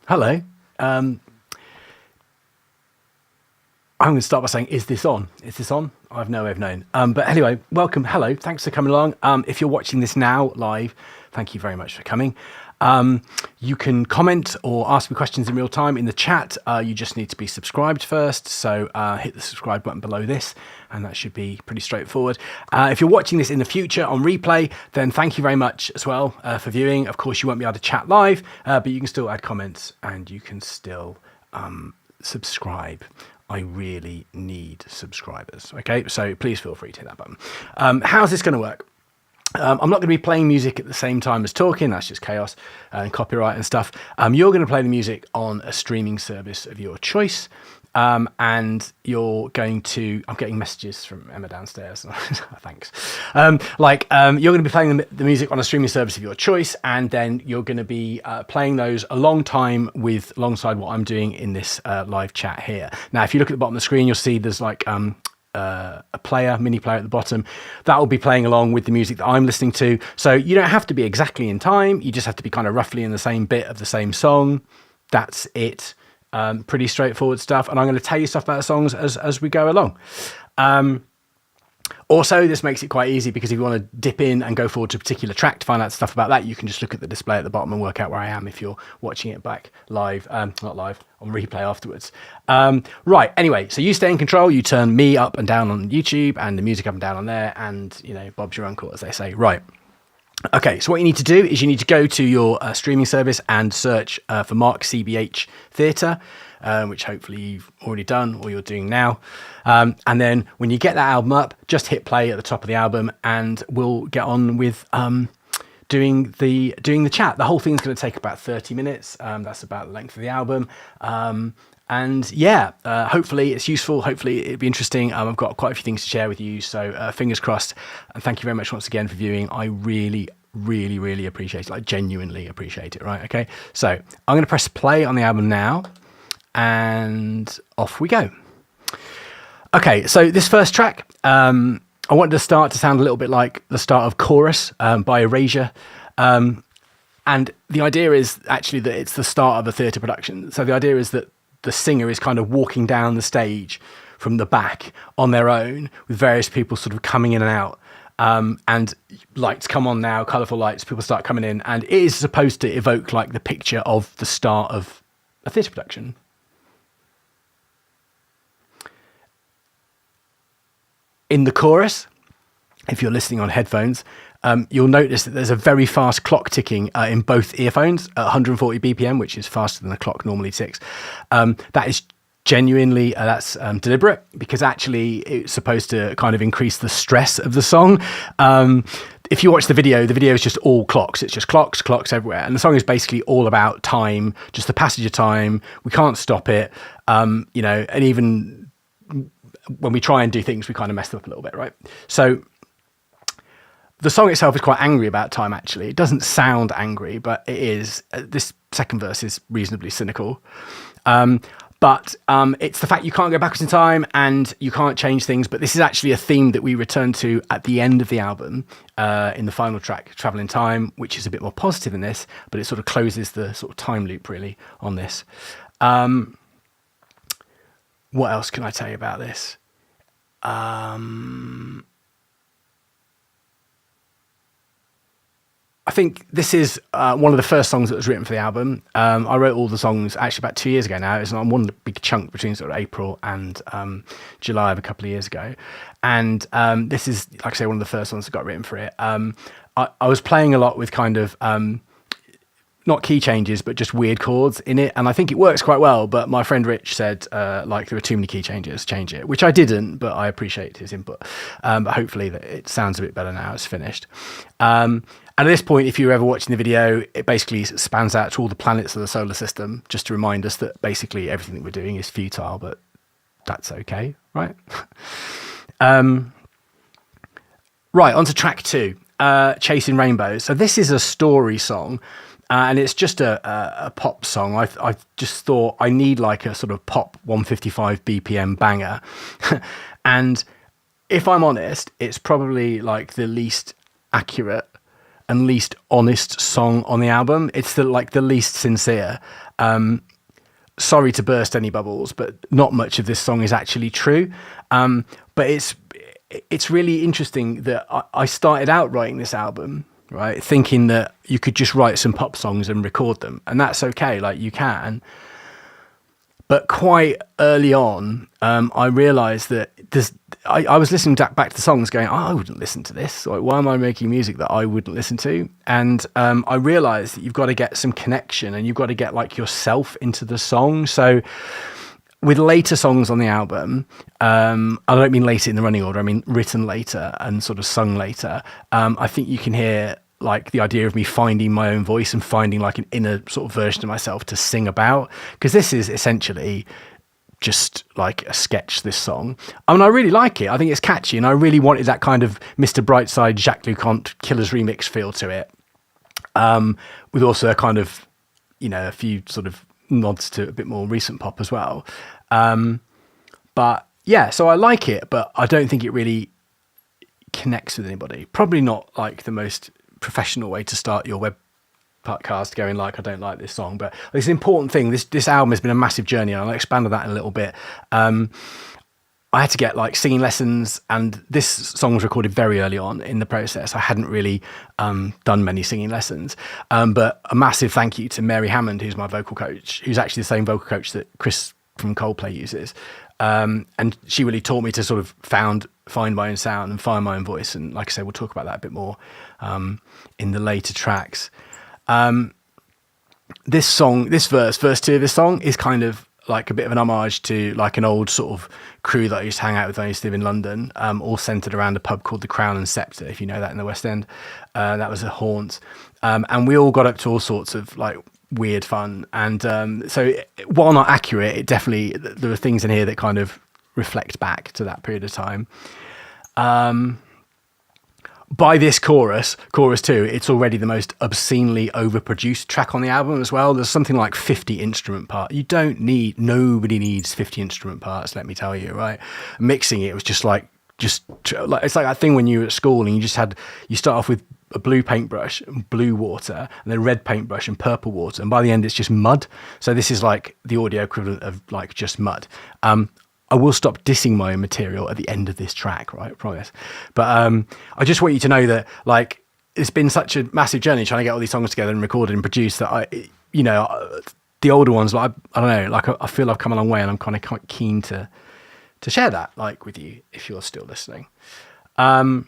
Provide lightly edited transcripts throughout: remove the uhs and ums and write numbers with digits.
Hello. I'm going to start by saying, is this on? Is this on? I've no way of knowing. But anyway, welcome. Hello. Thanks for coming along. If you're watching this now live, thank you very much for coming. You can comment or ask me questions in real time in the chat. You just need to be subscribed first. So hit the subscribe button below this, and that should be pretty straightforward. If you're watching this in the future on replay, then thank you very much as well for viewing. Of course, you won't be able to chat live, but you can still add comments and you can still subscribe. I really need subscribers. Okay, so please feel free to hit that button. How's this going to work? I'm not going to be playing music at the same time as talking. That's just chaos and copyright and stuff. You're going to play the music on a streaming service of your choice. And you're going to, I'm getting messages from Emma downstairs. Thanks. You're going to be playing the music on a streaming service of your choice. And then you're going to be playing those alongside what I'm doing in this live chat here. Now, if you look at the bottom of the screen, you'll see there's like a mini player at the bottom that will be playing along with the music that I'm listening to. So you don't have to be exactly in time. You just have to be kind of roughly in the same bit of the same song. That's it. Pretty straightforward stuff. And I'm going to tell you stuff about the songs as we go along. Also, this makes it quite easy because if you want to dip in and go forward to a particular track to find out stuff about that, you can just look at the display at the bottom and work out where I am if you're watching it back live, not live, on replay afterwards. Right, anyway, so you stay in control, you turn me up and down on YouTube and the music up and down on there, and, you know, Bob's your uncle, as they say. Right. Okay, so what you need to do is you need to go to your streaming service and search for Mark CBH Theatre, which hopefully you've already done or you're doing now. And then when you get that album up, just hit play at the top of the album and we'll get on with doing the chat. The whole thing's going to take about 30 minutes. That's about the length of the album. And yeah, hopefully it's useful. Hopefully it'll be interesting. I've got quite a few things to share with you. So fingers crossed. And thank you very much once again for viewing. I really appreciate it. Like genuinely appreciate it. Right. Okay. So I'm going to press play on the album now and off we go. Okay. So this first track, I wanted the start to sound a little bit like the start of Chorus by Erasure. And the idea is actually that it's the start of a theatre production. So the idea is that the singer is kind of walking down the stage from the back on their own with various people sort of coming in and out. And lights come on now, colourful lights, people start coming in. And it is supposed to evoke like the picture of the start of a theatre production. In the chorus, if you're listening on headphones, you'll notice that there's a very fast clock ticking in both earphones at 140 BPM, which is faster than a clock normally ticks. That is genuinely, that's deliberate because actually it's supposed to kind of increase the stress of the song. If you watch the video is just all clocks. It's just clocks everywhere. And the song is basically all about time, just the passage of time. We can't stop it, and even when we try and do things, we kind of mess them up a little bit, right? So the song itself is quite angry about time, actually. It doesn't sound angry, but it is. This second verse is reasonably cynical. But it's the fact you can't go backwards in time and you can't change things. But this is actually a theme that we return to at the end of the album in the final track, Travel in Time, which is a bit more positive than this, but it sort of closes the sort of time loop really on this. What else can I tell you about this? I think this is one of the first songs that was written for the album. I wrote all the songs actually about 2 years ago now. It's on one big chunk between sort of April and July of a couple of years ago. And this is, like I say, one of the first songs that got written for it. I was playing a lot with kind of not key changes, but just weird chords in it. And I think it works quite well. But my friend Rich said, there were too many key changes, change it, which I didn't, but I appreciate his input. But hopefully that it sounds a bit better now it's finished. And at this point, if you're ever watching the video, it basically spans out to all the planets of the solar system, just to remind us that basically everything that we're doing is futile, but that's okay, right? Right, on to track 2, Chasing Rainbows. So this is a story song. And it's just a pop song. I just thought I need like a sort of pop 155 BPM banger. And if I'm honest, it's probably like the least accurate and least honest song on the album. It's the least sincere. Sorry to burst any bubbles, but not much of this song is actually true. But it's really interesting that I started out writing this album, right, thinking that you could just write some pop songs and record them, and that's okay, like you can. But quite early on, I realised that I was listening back to the songs going, oh, I wouldn't listen to this. Like, why am I making music that I wouldn't listen to? And I realised that you've got to get some connection and you've got to get like yourself into the song. So with later songs on the album, I don't mean later in the running order, I mean written later and sort of sung later. I think you can hear like the idea of me finding my own voice and finding like an inner sort of version of myself to sing about, because this is essentially just like a sketch, this song. I mean, I really like it. I think it's catchy, and I really wanted that kind of Mr. Brightside, Jacques Leconte Killers remix feel to it, with also a kind of, you know, a few sort of nods to a bit more recent pop as well. But yeah, so I like it, but I don't think it really connects with anybody. Probably not like the most professional way to start your web podcast, going like, I don't like this song. But it's an important thing. This album has been a massive journey, and I'll expand on that in a little bit. I had to get like singing lessons, and this song was recorded very early on in the process. I hadn't really done many singing lessons, but a massive thank you to Mary Hammond, who's my vocal coach, who's actually the same vocal coach that Chris from Coldplay uses. And she really taught me to sort of find my own sound and find my own voice. And like I said, we'll talk about that a bit more in the later tracks. This song, this verse 2 of this song is kind of like a bit of an homage to like an old sort of crew that I used to hang out with when I used to live in London, all centered around a pub called the Crown and Scepter, if you know that, in the West End. That was a haunt. And we all got up to all sorts of like weird fun. And so while not accurate, it definitely, there are things in here that kind of reflect back to that period of time. By this chorus 2, it's already the most obscenely overproduced track on the album as well. There's something like 50 instrument parts. Nobody needs 50 instrument parts, let me tell you, right? Mixing it was just like, it's like that thing when you were at school and you start off with a blue paintbrush and blue water, and then red paintbrush and purple water, and by the end it's just mud. So this is like the audio equivalent of like just mud. I will stop dissing my own material at the end of this track, right? I promise. But I just want you to know that like it's been such a massive journey trying to get all these songs together and recorded and produced that the older ones, like I don't know, like I feel I've come a long way, and I'm kind of quite keen to share that like with you if you're still listening. I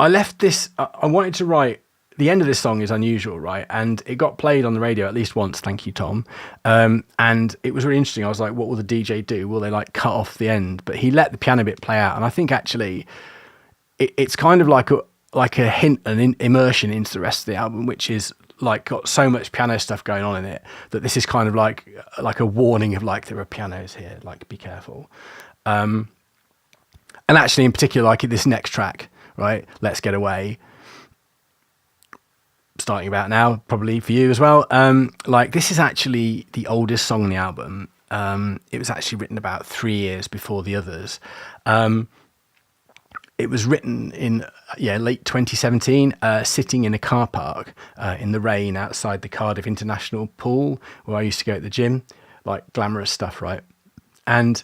left this. I wanted to write. The end of this song is unusual, right? And it got played on the radio at least once. Thank you, Tom. And it was really interesting. I was like, what will the DJ do? Will they like cut off the end? But he let the piano bit play out. And I think actually it's kind of like a hint, an immersion into the rest of the album, which is like got so much piano stuff going on in it that this is kind of like a warning of like, there are pianos here, like be careful. And actually in particular, like this next track, right? Let's Get Away. Starting about now, probably for you as well. Like this is actually the oldest song on the album. It was actually written about 3 years before the others. It was written in late 2017, sitting in a car park in the rain outside the Cardiff International Pool, where I used to go at the gym, like glamorous stuff, right? And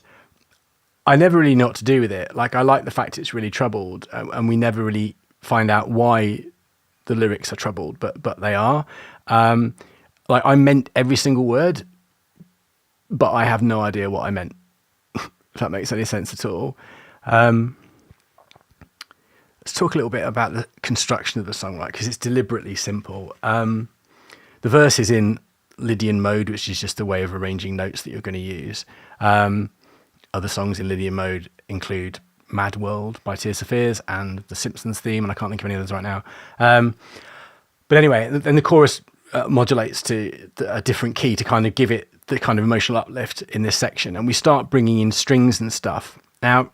I never really know what to do with it. Like I like the fact it's really troubled, and we never really find out why the lyrics are troubled, but they are. Like I meant every single word, but I have no idea what I meant, if that makes any sense at all. Let's talk a little bit about the construction of the song, right? Because it's deliberately simple. The verse is in Lydian mode, which is just a way of arranging notes that you're going to use. Other songs in Lydian mode include Mad World by Tears for Fears and the Simpsons theme, and I can't think of any others right now. But anyway, then the chorus modulates to a different key to kind of give it the kind of emotional uplift in this section, and we start bringing in strings and stuff. Now,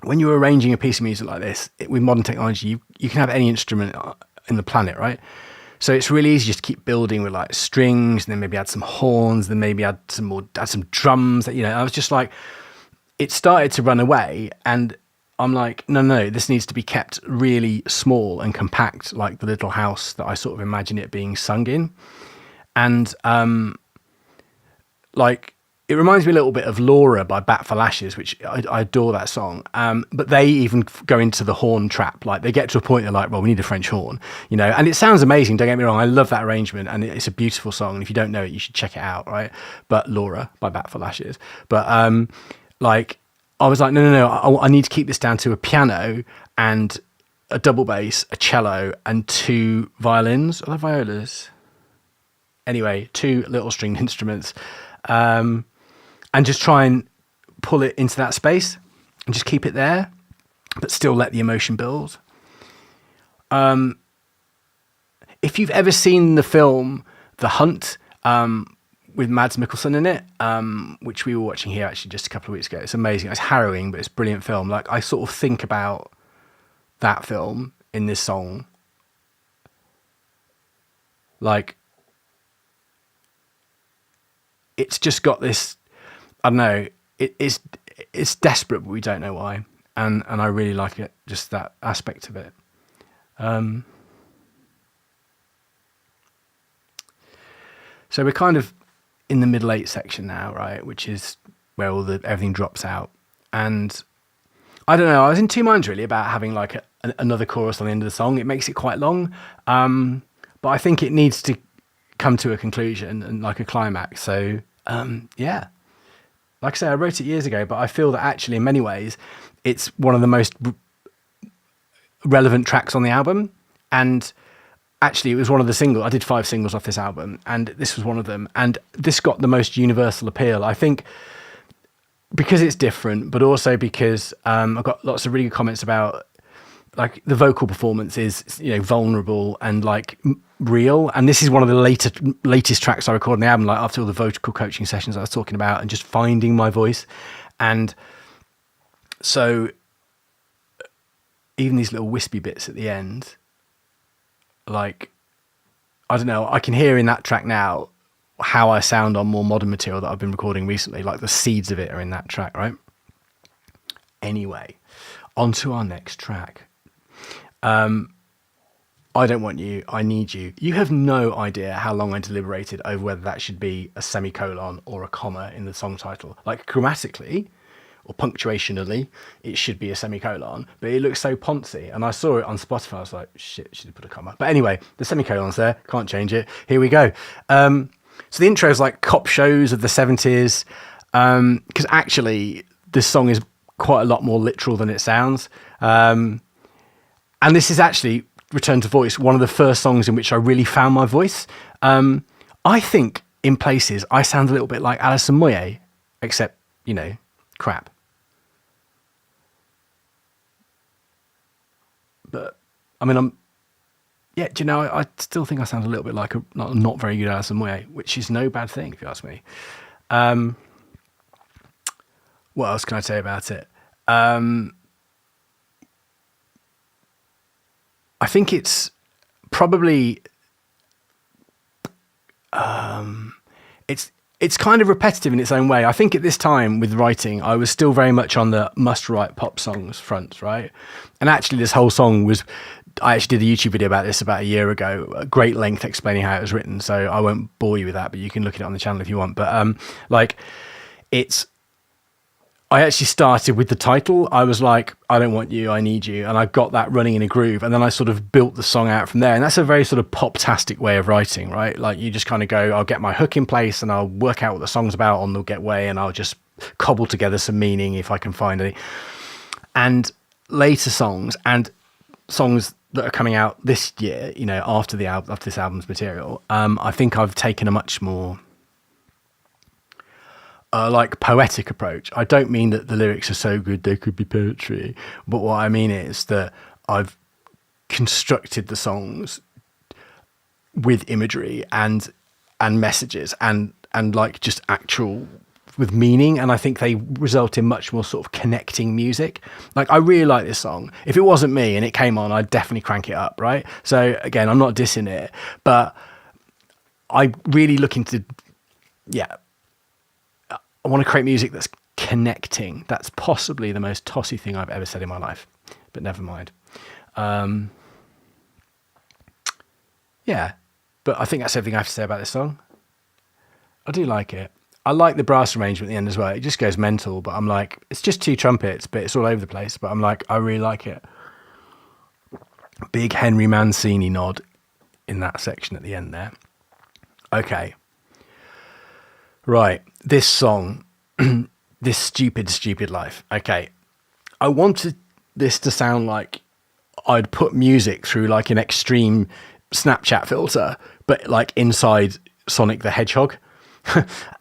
when you're arranging a piece of music like this, with modern technology, you can have any instrument in the planet, right? So it's really easy just to keep building with like strings, and then maybe add some horns, then maybe add some drums. That, I was just like, it started to run away, and I'm like, no, this needs to be kept really small and compact, like the little house that I sort of imagine it being sung in. And like, it reminds me a little bit of Laura by Bat for Lashes, which I adore that song. But they even go into the horn trap. Like, they get to a point they're like, well, we need a French horn, you know, and it sounds amazing. Don't get me wrong. I love that arrangement and it's a beautiful song. And if you don't know it, you should check it out. Right. But Laura by Bat for Lashes. But like, I was like, no. I need to keep this down to a piano and a double bass, a cello, and 2 violins. Are they violas? Anyway, 2 little stringed instruments. And just try and pull it into that space and just keep it there, but still let the emotion build. If you've ever seen the film The Hunt, with Mads Mikkelsen in it, which we were watching here actually just a couple of weeks ago, it's amazing. It's harrowing, but it's a brilliant film. Like, I sort of think about that film in this song. Like, it's just got this, I don't know, it's desperate, but we don't know why. And I really like it, just that aspect of it. So we're kind of in the middle 8 section now, right? Which is where everything drops out. And I don't know, I was in 2 minds really about having like another chorus on the end of the song. It makes it quite long. But I think it needs to come to a conclusion and like a climax. So yeah, like I say, I wrote it years ago, but I feel that actually in many ways it's one of the most relevant tracks on the album. And actually it was one of the singles. I did 5 singles off this album and this was one of them, and this got the most universal appeal, I think, because it's different, but also because I've got lots of really good comments about like the vocal performance is, you know, vulnerable and like real. And this is one of the latest tracks I recorded on the album, like after all the vocal coaching sessions I was talking about and just finding my voice. And so even these little wispy bits at the end, like, I don't know, I can hear in that track now how I sound on more modern material that I've been recording recently. Like, the seeds of it are in that track, right? Anyway, on to our next track. I Don't Want You, I Need You. You have no idea how long I deliberated over whether that should be a semicolon or a comma in the song title. Like, grammatically or punctuationally, it should be a semicolon, but it looks so poncy. And I saw it on Spotify. I was like, shit, should have put a comma. But anyway, the semicolon's there. Can't change it. Here we go. So the intro is like cop shows of the 70s. Because actually, this song is quite a lot more literal than it sounds. And this is actually, Return to Voice, one of the first songs in which I really found my voice. I think in places I sound a little bit like Alison Moyet, except, you know, crap. But I mean, do you know, I still think I sound a little bit like a not very good Alison Moyet, which is no bad thing if you ask me. What else can I say about it? I think it's probably it's kind of repetitive in its own way. I think at this time with writing, I was still very much on the must write pop songs front, right? And actually this whole song was, I actually did a YouTube video about this about a year ago, at great length explaining how it was written. So I won't bore you with that, but you can look at it on the channel if you want. But I actually started with the title. I was like, I don't want you, I need you. And I got that running in a groove. And then I sort of built the song out from there. And that's a very sort of pop-tastic way of writing, right? Like, you just kind of go, I'll get my hook in place and I'll work out what the song's about on the get way, and I'll just cobble together some meaning if I can find any. And later songs and songs that are coming out this year, you know, after this album's material, I think I've taken a much more like poetic approach. I don't mean that the lyrics are so good they could be poetry, but what I mean is that I've constructed the songs with imagery and messages and like just actual with meaning, and I think they result in much more sort of connecting music. Like, I really like this song. If it wasn't me and it came on, I'd definitely crank it up, right? So again, I'm not dissing it, but I'm really looking to, I want to create music that's connecting. That's possibly the most tossy thing I've ever said in my life, but never mind. Yeah, but I think that's everything I have to say about this song. I do like it. I like the brass arrangement at the end as well. It just goes mental, but I'm like, it's just two trumpets, but it's all over the place. But I'm like, I really like it. Big Henry Mancini nod in that section at the end there. Okay. Right. This song, this stupid, stupid life. Okay. I wanted this to sound like I'd put music through like an extreme Snapchat filter, but like inside Sonic the Hedgehog.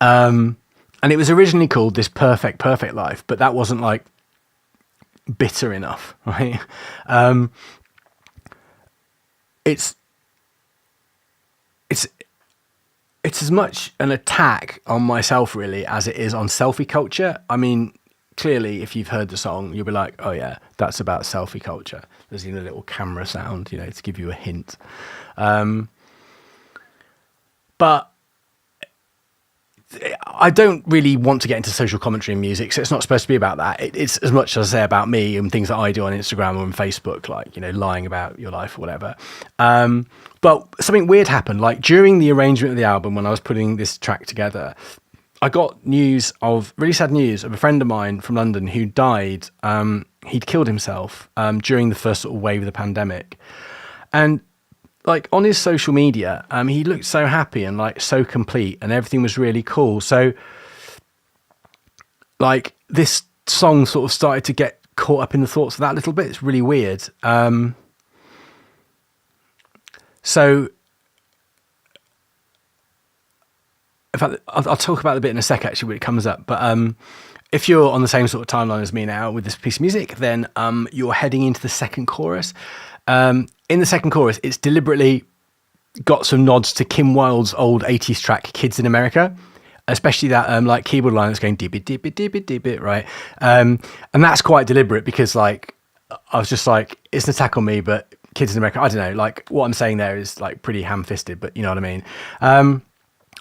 And it was originally called This Perfect, Perfect Life, but that wasn't like bitter enough, right? It's it's it's as much an attack on myself really as it is on selfie culture. I mean, clearly, if you've heard the song, you'll be like, "Oh yeah, that's about selfie culture." There's even a little camera sound, to give you a hint. But I don't really want to get into social commentary in music, so it's not supposed to be about that. It's as much as I say about me and things that I do on Instagram or on Facebook, like, lying about your life or whatever. But something weird happened, like during the arrangement of the album, when I was putting this track together, I got really sad news of a friend of mine from London who died. He'd killed himself during the first sort of wave of the pandemic. And like on his social media, he looked so happy and like so complete, and everything was really cool. So like this song sort of started to get caught up in the thoughts of that a little bit. It's really weird. So in fact, I'll talk about it a bit in a sec actually when it comes up. But if you're on the same sort of timeline as me now with this piece of music, then you're heading into the second chorus. In the second chorus, it's deliberately got some nods to Kim Wilde's old 80s track, Kids in America, especially that like keyboard line that's going dip it, dip it, dip it, dip it, right? And that's quite deliberate because like, I was just like, it's an attack on me, but Kids in America, I don't know, like what I'm saying there is like pretty ham-fisted, but you know what I mean?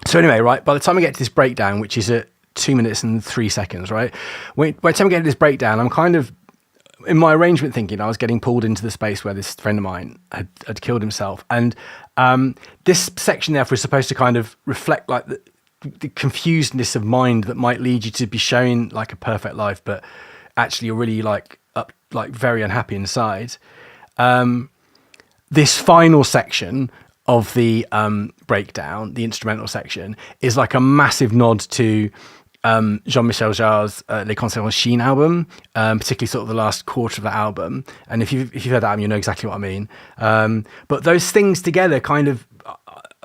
So anyway, right, by the time I get to this breakdown, which is at 2 minutes and 3 seconds, right? By the time I get to this breakdown, I'm kind of, in my arrangement thinking, I was getting pulled into the space where this friend of mine had killed himself. And this section therefore is supposed to kind of reflect like the confusedness of mind that might lead you to be showing like a perfect life, but actually you're really like very unhappy inside. This final section of the breakdown, the instrumental section, is like a massive nod to Jean-Michel Jarre's Les Concerts en Chine album, particularly sort of the last quarter of the album. And if you've heard that album, you know exactly what I mean. But those things together kind of,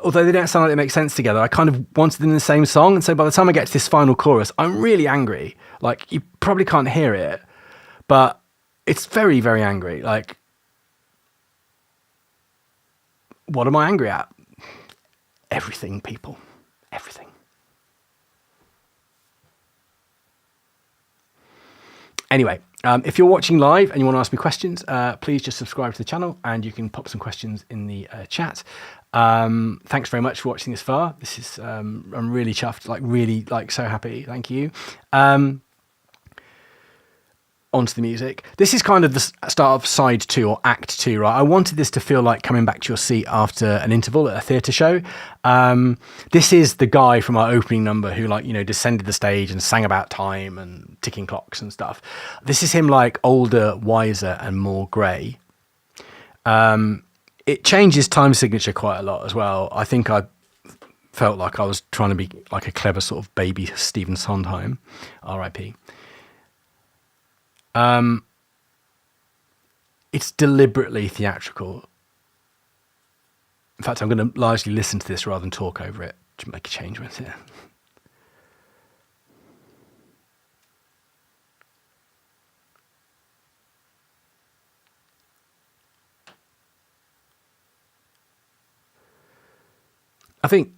although they don't sound like they make sense together, I kind of wanted them in the same song. And so by the time I get to this final chorus, I'm really angry. Like, you probably can't hear it, but it's very, very angry. Like, what am I angry at? Everything, people. Everything. Anyway, if you're watching live and you want to ask me questions, please just subscribe to the channel and you can pop some questions in the chat. Thanks very much for watching this far. This is, I'm really chuffed, like really like so happy. Thank you. Onto the music. This is kind of the start of side 2 or act 2, right? I wanted this to feel like coming back to your seat after an interval at a theatre show. This is the guy from our opening number who like, descended the stage and sang about time and ticking clocks and stuff. This is him like older, wiser and more grey. It changes time signature quite a lot as well. I think I felt like I was trying to be like a clever sort of baby Stephen Sondheim, R.I.P. It's deliberately theatrical. In fact, I'm going to largely listen to this rather than talk over it to make a change with it. I think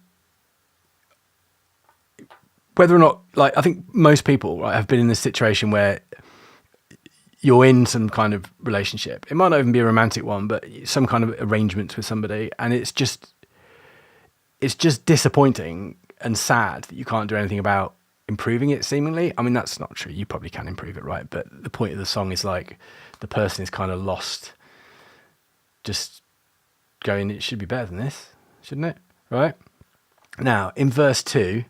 whether or not, like, I think most people, right, have been in this situation where you're in some kind of relationship. It might not even be a romantic one, but some kind of arrangement with somebody. And it's just disappointing and sad that you can't do anything about improving it, seemingly. I mean, that's not true. You probably can improve it, right? But the point of the song is like the person is kind of lost, just going, it should be better than this, shouldn't it? Right? Now, in verse 2,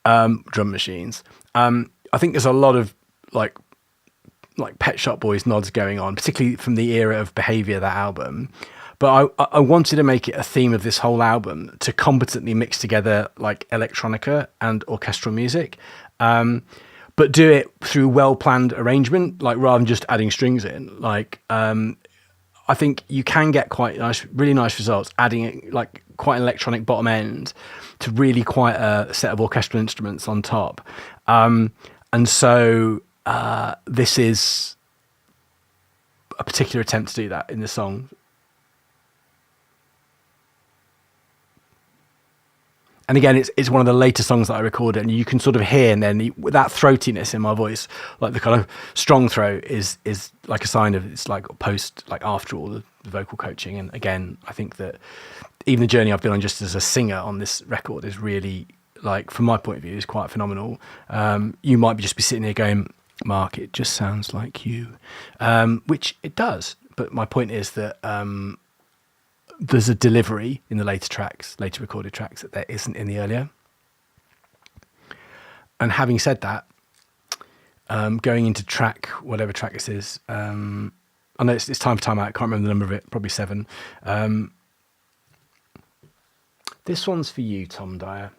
drum machines. I think there's a lot of like Pet Shop Boys nods going on, particularly from the era of Behaviour, that album. But I wanted to make it a theme of this whole album to competently mix together like electronica and orchestral music, but do it through well-planned arrangement, like rather than just adding strings in. Like I think you can get quite nice, really nice results adding like quite an electronic bottom end to really quite a set of orchestral instruments on top. And so this is a particular attempt to do that in the song. And again, it's one of the later songs that I recorded, and you can sort of hear, and then that throatiness in my voice, like the kind of strong throat, is like a sign of it's like post, like after all the vocal coaching. And again, I think that even the journey I've been on just as a singer on this record is really, like, from my point of view, is quite phenomenal. You might just be sitting here going, Mark, it just sounds like you, which it does. But my point is that there's a delivery in the later recorded tracks, that there isn't in the earlier. And having said that, going into track, whatever track this is, I know it's Time for Time Out, I can't remember the number of it, probably 7. This one's for you, Tom Dyer.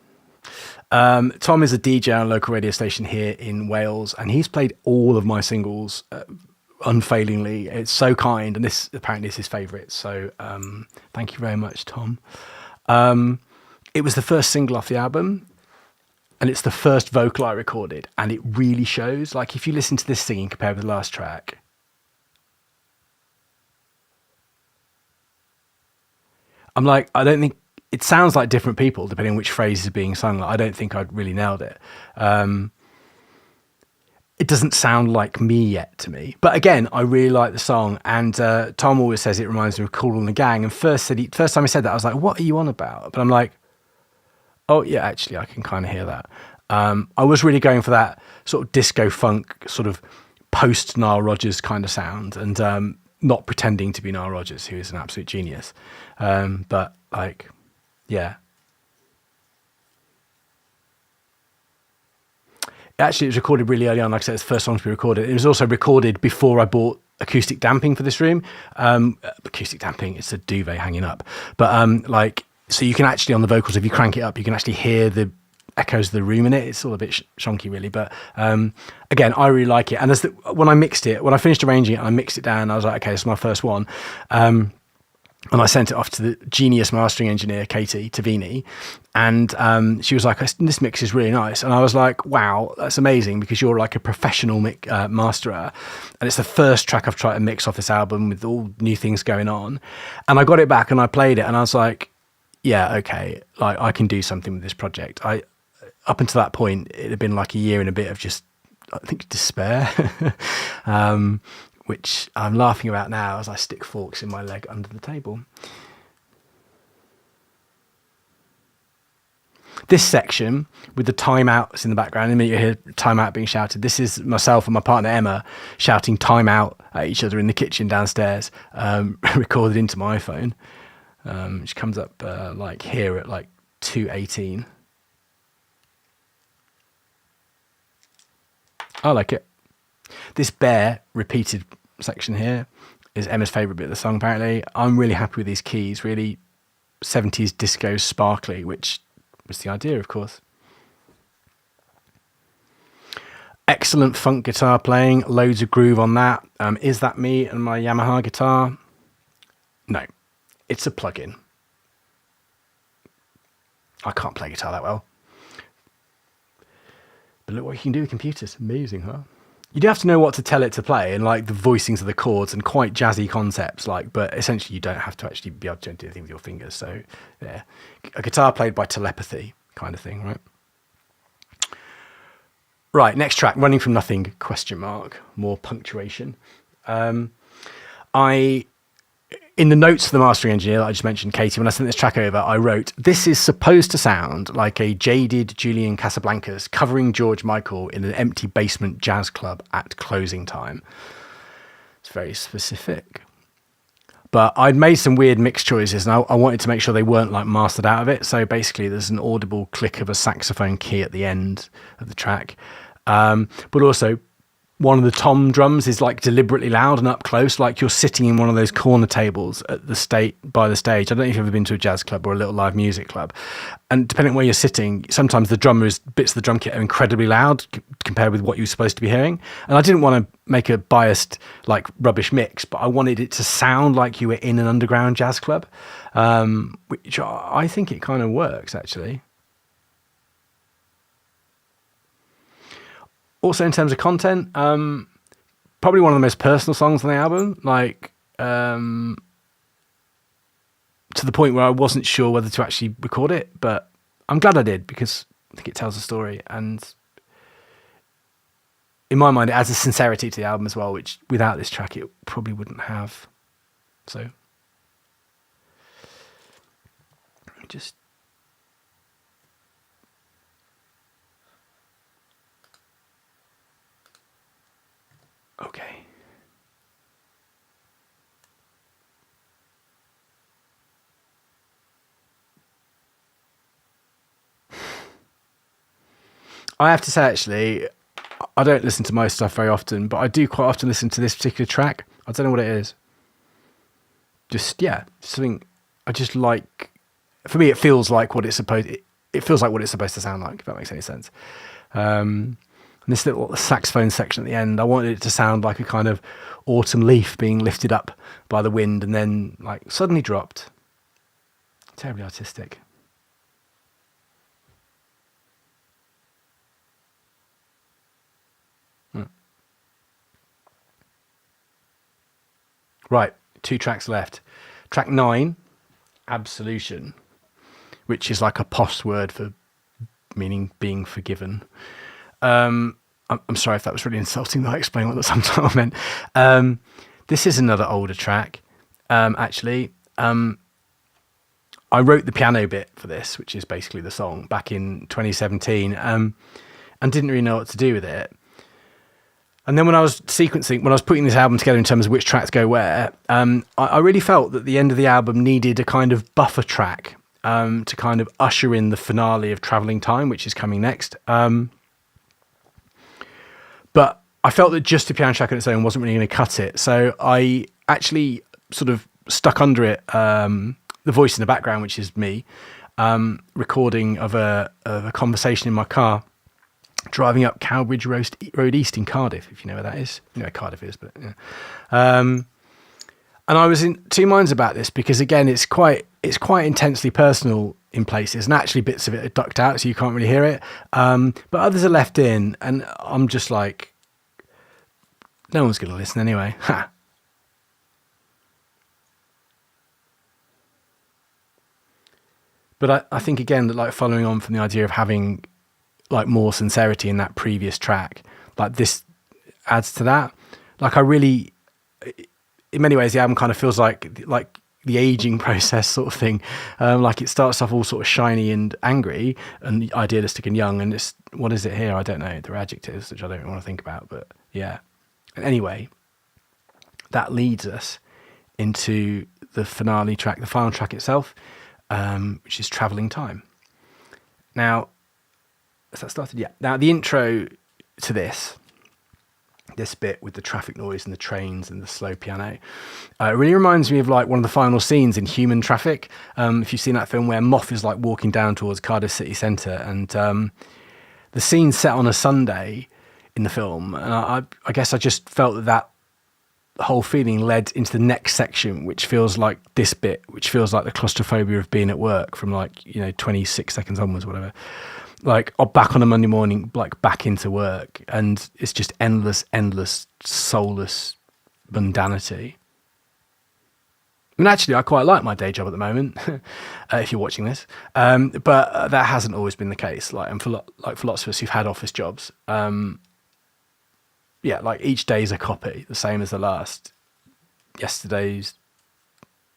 Tom is a DJ on a local radio station here in Wales, and he's played all of my singles unfailingly. It's so kind, and this apparently is his favourite, so thank you very much, Tom. It was the first single off the album, and it's the first vocal I recorded, and it really shows. Like, if you listen to this singing compared with the last track, I'm like, I don't think it sounds like different people depending on which phrase is being sung. Like, I don't think I'd really nailed it. It doesn't sound like me yet to me. But again, I really like the song. And Tom always says it reminds me of Cool and the Gang. And first time he said that, I was like, what are you on about? But I'm like, oh yeah, actually, I can kind of hear that. I was really going for that sort of disco funk, sort of post Nile Rodgers kind of sound, and not pretending to be Nile Rodgers, who is an absolute genius. But like, yeah. Actually, it was recorded really early on. Like I said, it's the first song to be recorded. It was also recorded before I bought acoustic damping for this room. Acoustic damping, it's a duvet hanging up. But like, so you can actually, on the vocals, if you crank it up, you can actually hear the echoes of the room in it. It's all a bit shonky, really. But again, I really like it. And when I finished arranging it, and I mixed it down, I was like, okay, this is my first one. And I sent it off to the genius mastering engineer, Katie Tavini. And she was like, this mix is really nice. And I was like, wow, that's amazing, because you're like a professional masterer. And it's the first track I've tried to mix off this album with all new things going on. And I got it back and I played it and I was like, yeah, okay, like I can do something with this project. Up until that point, it had been like a year and a bit of just, I think, despair. Which I'm laughing about now as I stick forks in my leg under the table. This section with the timeouts in the background, in a minute you hear timeout being shouted. This is myself and my partner Emma shouting timeout at each other in the kitchen downstairs, recorded into my iPhone, which comes up like here at like 2:18. I like it. This bear repeated section here is Emma's favourite bit of the song, apparently. I'm really happy with these keys, really 70s disco sparkly, which was the idea, of course. Excellent funk guitar playing, loads of groove on that. Is that me and my Yamaha guitar? No, it's a plug-in. I can't play guitar that well. But look what you can do with computers. Amazing, huh? You do have to know what to tell it to play, and like the voicings of the chords and quite jazzy concepts, like, but essentially you don't have to actually be able to do anything with your fingers. So yeah, a guitar played by telepathy kind of thing, right? Right, next track, Running From Nothing, ? More punctuation. In the notes for the mastering engineer that I just mentioned, Katie, when I sent this track over, I wrote, this is supposed to sound like a jaded Julian Casablancas covering George Michael in an empty basement jazz club at closing time. It's very specific. But I'd made some weird mix choices, and I wanted to make sure they weren't like mastered out of it. So basically, there's an audible click of a saxophone key at the end of the track, but also one of the tom drums is like deliberately loud and up close, like you're sitting in one of those corner tables at the by the stage. I don't know if you've ever been to a jazz club or a little live music club, and depending on where you're sitting, sometimes the bits of the drum kit are incredibly loud compared with what you're supposed to be hearing. And I didn't want to make a biased like rubbish mix, but I wanted it to sound like you were in an underground jazz club, which I think it kind of works actually. Also, in terms of content, probably one of the most personal songs on the album, like to the point where I wasn't sure whether to actually record it, but I'm glad I did because I think it tells a story. And in my mind, it adds a sincerity to the album as well, which without this track, it probably wouldn't have. So just... Okay. I have to say, actually, I don't listen to most stuff very often, but I do quite often listen to this particular track. I don't know what it is. Just, yeah, something I just like. For me, it feels like what it's supposed. It feels like what it's supposed to sound like, if that makes any sense. And this little saxophone section at the end, I wanted it to sound like a kind of autumn leaf being lifted up by the wind and then like suddenly dropped. Terribly artistic. Right, 2 tracks left. Track 9, Absolution, which is like a posh word for meaning being forgiven. I'm sorry if that was really insulting that I explained what the subtitle meant. This is another older track, actually. I wrote the piano bit for this, which is basically the song, back in 2017, and didn't really know what to do with it. And then when I was putting this album together in terms of which tracks go where, I really felt that the end of the album needed a kind of buffer track to kind of usher in the finale of Travelling Time, which is coming next. But I felt that just a piano track on its own wasn't really going to cut it. So I actually sort of stuck under it the voice in the background, which is me, recording of a conversation in my car, driving up Cowbridge Road East in Cardiff, if you know where that is. You know where Cardiff is, but yeah. And I was in 2 minds about this because, again, it's quite intensely personal in places, and actually bits of it are ducked out, so you can't really hear it. But others are left in, and I'm just like, no one's going to listen anyway. Ha. But I think, again, that like following on from the idea of having like more sincerity in that previous track, like this adds to that. Like I really, in many ways, the album kind of feels like the aging process sort of thing. Like it starts off all sort of shiny and angry and idealistic and young, and it's, what is it here? I don't know. They're adjectives, which I don't really want to think about, but yeah. And anyway, that leads us into the finale track, the final track itself, which is Travelling Time. Now, has that started? Yeah. Now, the intro to this bit with the traffic noise and the trains and the slow piano, it really reminds me of like one of the final scenes in Human Traffic. If you've seen that film where Moff is like walking down towards Cardiff city centre, and the scene's set on a Sunday in the film, and I guess I just felt that whole feeling led into the next section, which feels like this bit, which feels like the claustrophobia of being at work from like 26 seconds onwards, whatever. Like back on a Monday morning, like back into work, and it's just endless, soulless mundanity. And actually, I quite like my day job at the moment, if you're watching this. But that hasn't always been the case. Like, and for lots of us who've had office jobs, yeah, like each day's a copy, the same as the last. Yesterday's,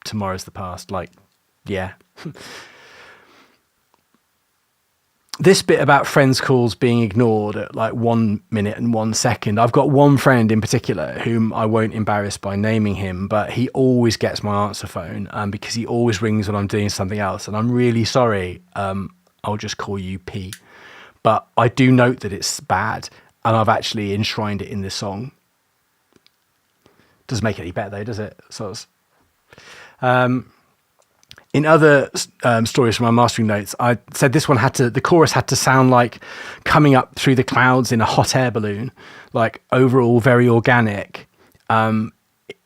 tomorrow's the past. Like, yeah. this bit about friends calls being ignored at like 1 minute and 1 second. I've got one friend in particular whom I won't embarrass by naming him, but he always gets my answer phone because he always rings when I'm doing something else. And I'm really sorry. I'll just call you P. But I do note that it's bad, and I've actually enshrined it in this song. Doesn't make it any better though, does it? So in other stories from my mastering notes, I said this one the chorus had to sound like coming up through the clouds in a hot air balloon, like overall very organic, in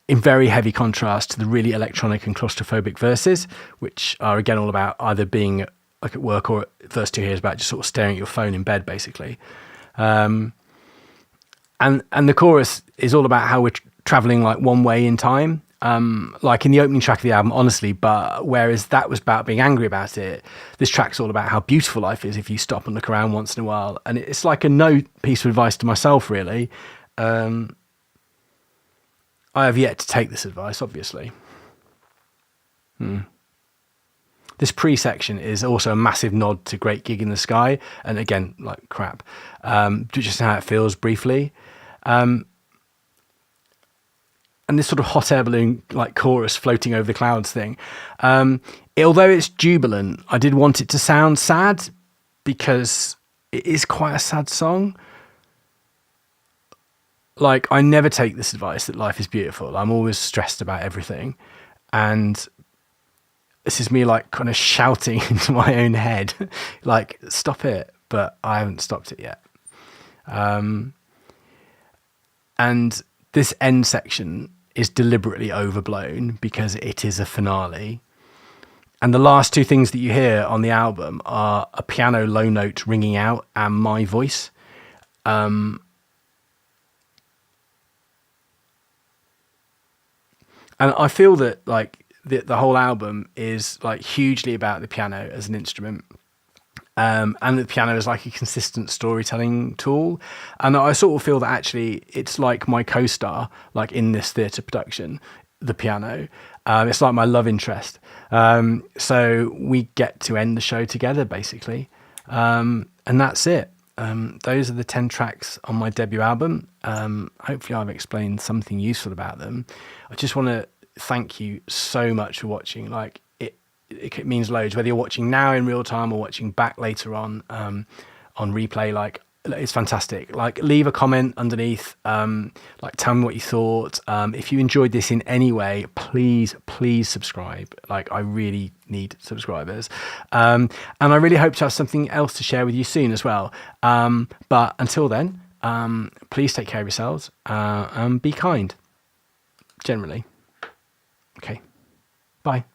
very heavy contrast to the really electronic and claustrophobic verses, which are again all about either being like at work, or verse 2 here is about just sort of staring at your phone in bed, basically. And the chorus is all about how we're traveling like one way in time. Like in the opening track of the album, honestly, but whereas that was about being angry about it, this track's all about how beautiful life is if you stop and look around once in a while. And it's like a no piece of advice to myself, really. I have yet to take this advice, obviously. This pre-section is also a massive nod to Great Gig in the Sky, and again, like crap, just how it feels briefly. And this sort of hot air balloon like chorus floating over the clouds thing. Although it's jubilant, I did want it to sound sad because it is quite a sad song. Like, I never take this advice that life is beautiful. I'm always stressed about everything. And this is me like kind of shouting into my own head, like, stop it. But I haven't stopped it yet. And this end section is deliberately overblown because it is a finale. And the last two things that you hear on the album are a piano low note ringing out and my voice. And I feel that like the whole album is like hugely about the piano as an instrument. And the piano is like a consistent storytelling tool. And I sort of feel that actually it's like my co-star, like in this theatre production, the piano. It's like my love interest. So we get to end the show together, basically. And that's it. Those are the 10 tracks on my debut album. Hopefully I've explained something useful about them. I just want to thank you so much for watching. Like, it means loads, whether you're watching now in real time or watching back later on replay. Like, it's fantastic. Like, leave a comment underneath, like tell me what you thought. If you enjoyed this in any way, please subscribe. Like, I really need subscribers, and I really hope to have something else to share with you soon as well. But until then, please take care of yourselves and be kind generally. Okay, bye.